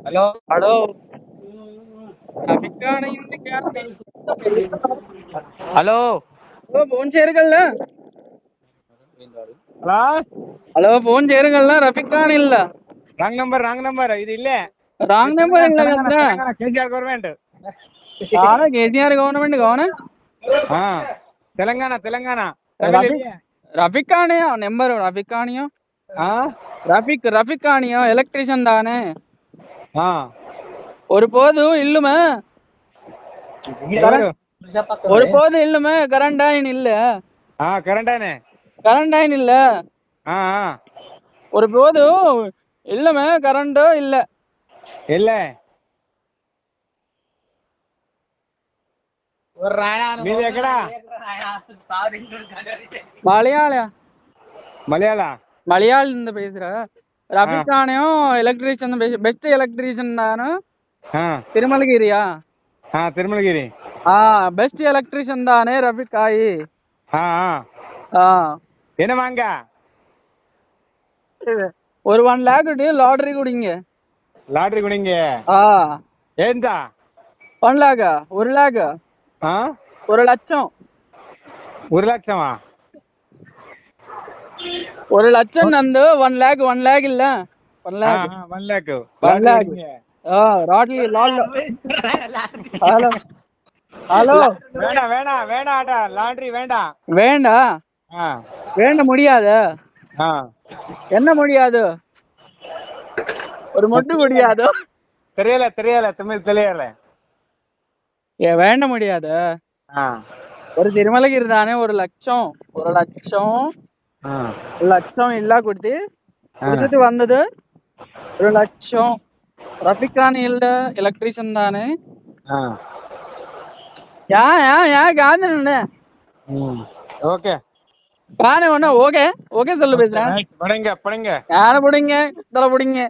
hello hello ട്രാഫിക്കാണ് hello phone చేయరుగల్ల hello hello phone చేయరుగల్ల రఫీక్ ಇಲ್ಲ ರಾಂಗ್ ನಂಬರ್ ಇದು ಇಲ್ಲೇ రాంగ్ నెంబర్ ಇಲ್ಲ ತೆಲಂಗಾಣ కదా Telangana KCR government KCR government కావున ಹಾ ತೆಲಂಗಾಣ ತಮಿಳ್ రఫీక్ రఫీక్ కానియో నెంబర్ రఫీక్ కానియో ಹಾ ரஃபிக் காணியோ எலக்ட்ரிஷியன் தானே ಹಾ ஒரு போது இல்லுமே ఎవరు ஒரு போது இல்லுமே கரண்ட் ஆயின் இல்ல ಹಾ ಕರೆಂಟಾನೆ கரண்ட் ஆயின் இல்ல ಹಾ ಹಾ ஒரு போது இல்லுமே கரண்ட் இல்ல ಎಲ್ಲೇ మీది ఎక్కడ మలయాళ மலையாள இருந்து பேசுற ரஃபிக் காணியும் எலக்ட்ரிஷியன் பெஸ்ட் எலக்ட்ரிஷியன் தானே திருமலகிரியா ಹಾ ತಿರುಮಲಗಿರಿ பெஸ்ட் எலக்ட்ரிஷியன் தானே ரஃபிக் ஆயி ಹಾ என்ன வாங்க ஒரு 1 lakh லாட்டரி குடிங்க லாட்டரி குடிங்க ఏందా 1 lakh 1 lakh 1 லட்சம் 1 லட்சமா 1 லட்சம் நந்து 1 lakh இல்ல 1 lakh 1 lakh 1 lakh Radley hello hello வேணாம் லாட்டரி வேண்டாம் வேண்ட முடியாது என்ன முடியாது ஒரு மொட்டு முடியாது தெரியல தமிழ் தெரியல வேண்ட முடியாது ஒரு திருமலகிரி தானே 1 லட்சம் 1 லட்சம் இல்ல கொடுத்துட்டு வந்தது 1 லட்சம் ரஃபிக் கான் இல்ல எலக்ட்ரிஷியன் தானே ஏன் காந்தனே ஓகே காணே ஒண்ணு ஓகே சொல்லு பேசுறேன் படுங்க யார புடிங்க தலை புடிங்க